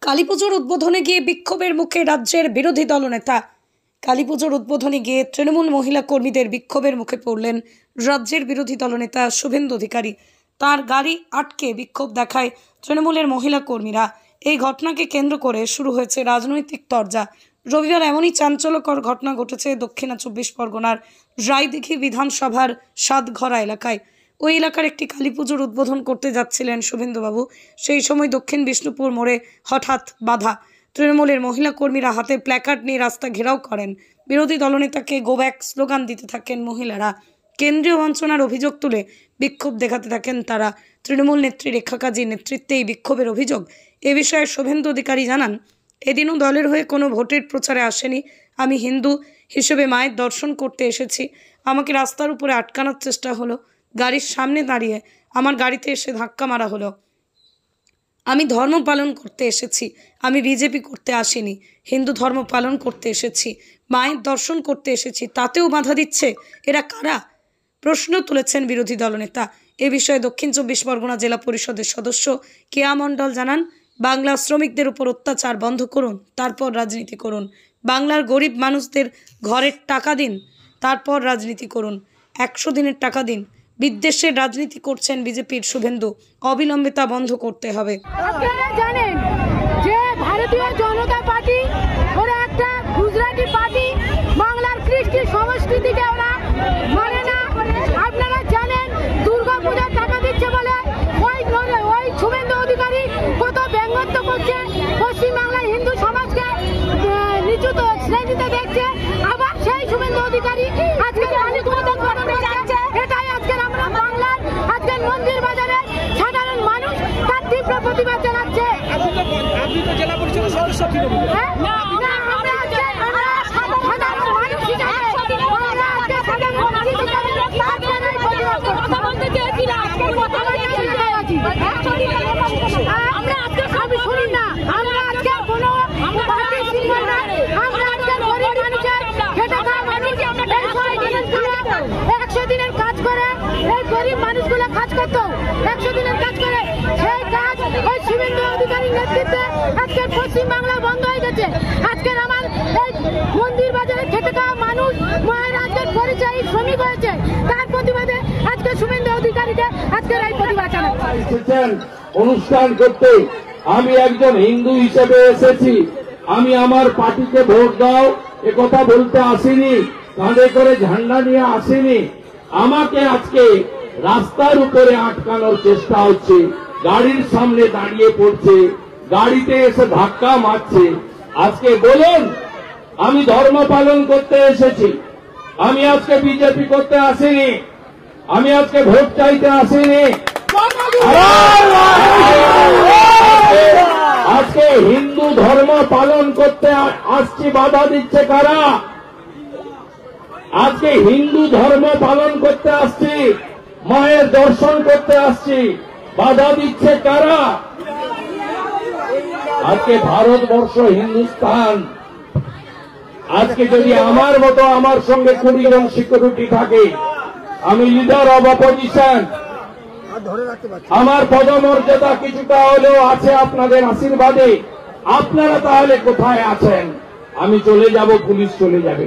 কালীপুজোর উদ্বোধনে গিয়ে বিক্ষোভের মুখে রাজ্যের বিরোধী দলনেতা। কালীপুজোর উদ্বোধনে গিয়ে তৃণমূল মহিলা কর্মীদের বিক্ষোভের মুখে পড়লেন রাজ্যের বিরোধী দলনেতা শুভেন্দু অধিকারী। তার গাড়ি আটকে বিক্ষোভ দেখায় তৃণমূলের মহিলা কর্মীরা। এই ঘটনাকে কেন্দ্র করে শুরু হয়েছে রাজনৈতিক তরজা। রবিবার এমনই চাঞ্চল্যকর ঘটনা ঘটেছে দক্ষিণ 24 পরগনার রায়দিঘি বিধানসভার সাতঘরা এলাকায়। ওই এলাকার একটি কালীপুজোর উদ্বোধন করতে যাচ্ছিলেন শুভেন্দুবাবু। সেই সময় দক্ষিণ বিষ্ণুপুর মোড়ে হঠাৎ বাধা। তৃণমূলের মহিলা কর্মীরা হাতে প্ল্যাকার্ড নিয়ে রাস্তা ঘেরাও করেন। বিরোধী দলনেতাকে গো ব্যাক স্লোগান দিতে থাকেন মহিলারা। কেন্দ্রীয় বঞ্চনার অভিযোগ তুলে বিক্ষোভ দেখাতে থাকেন তারা। তৃণমূল নেত্রী রেখা কাজীর নেতৃত্বে এই বিক্ষোভের অভিযোগ। এ বিষয়ে শুভেন্দু অধিকারী জানান, এদিনও দলের হয়ে কোনো ভোটের প্রচারে আসেনি। আমি হিন্দু হিসেবে মায়ের দর্শন করতে এসেছি। আমাকে রাস্তার উপরে আটকানোর চেষ্টা হলো। গাড়ির সামনে দাঁড়িয়ে আমার গাড়িতে এসে ধাক্কা মারা হলো। আমি ধর্ম পালন করতে এসেছি, আমি বিজেপি করতে আসিনি। হিন্দু ধর্ম পালন করতে এসেছি, মায়ের দর্শন করতে এসেছি, তাতেও বাধা দিচ্ছে। এরা কারা? প্রশ্ন তুলেছেন বিরোধী দলনেতা। এ বিষয়ে দক্ষিণ 24 পরগনা জেলা পরিষদের সদস্য কেয়া মণ্ডল জানান, বাংলার শ্রমিকদের উপর অত্যাচার বন্ধ করুন, তারপর রাজনীতি করুন। বাংলার গরিব মানুষদের ঘরের টাকা দিন, তারপর রাজনীতি করুন। 100 দিনের টাকা দিন। বিদ্বেষের রাজনীতি করছেন বিজেপির শুভেন্দু। অবিলম্বে তা বন্ধ করতে হবে। আপনারা জানেন যে ভারতীয় জনতা পার্টি ওরা একটা গুজরাটি পার্টি, বাংলার কৃষ্টি সংস্কৃতিকে ওরা মানে না। আপনারা জানেন দুর্গাপূজার টাকা দিচ্ছে বলে ওই শুভেন্দু অধিকারী কত ব্যঙ্গত্ব করছে, পশ্চিমবাংলার হিন্দু সমাজকে নিচু শ্রেণীতে দেখছে। আবার সেই শুভেন্দু অধিকারী আজকে মন্দির বাজারে সাধারণ মানুষ তার তীব্র প্রতিবাদ জানাচ্ছে। আপনি তো জেলা পরিষদের সদস্য ছিলেন। মানুষগুলো কাজ করতো 100 দিনের কাজ করে, সেই কাজ ওই শুভেন্দু অধিকারীর নেতৃত্বে আজকের পশ্চিমবাংলা বন্ধ হয়ে গেছে। আজকের আমার এই মন্দির বাজারে খেটে খাওয়া মানুষ মায়ের আজকের পরিচয়ী শ্রমিক হয়েছে। তার প্রতিবাদে আজকে শুভেন্দু অধিকারীকে আজকের এই প্রতিবাদ জানাচ্ছেন। অনুষ্ঠান করতে আমি একজন হিন্দু হিসেবে এসেছি। আমি আমার পার্টিকে ভোট দাও এ কথা বলতে আসিনি, কাঁধে করে ঝান্ডা নিয়ে আসিনি। আমাকে আজকে রাস্তার উপরে আটকানোর চেষ্টা হচ্ছে, গাড়ির সামনে দাঁড়িয়ে পড়ছে, গাড়িতে এসে ধাক্কা মারছে। আজকে বলুন, আমি ধর্ম পালন করতে এসেছি, আমি আজকে বিজেপি করতে আসিনি, আমি আজকে ভোট চাইতে আসিনি। আজকে হিন্দু ধর্ম পালন করতে আসছি, বাধা দিচ্ছে কারা? আজকে হিন্দু ধর্ম পালন করতে আসছি, মায়ের দর্শন করতে আসছি, বাধা দিচ্ছে কারা? আজকে ভারতবর্ষ হিন্দুস্তান। আজকে যদি আমার মতো আমার সঙ্গে 20 জন সিকিউরিটি থাকে, আমি লিডার অব অপোজিশন, আমার পদমর্যাদা কিছুটা হলেও আছে আপনাদের আশীর্বাদে। আপনারা তাহলে কোথায় আছেন? আমি চলে যাব, পুলিশ চলে যাবে।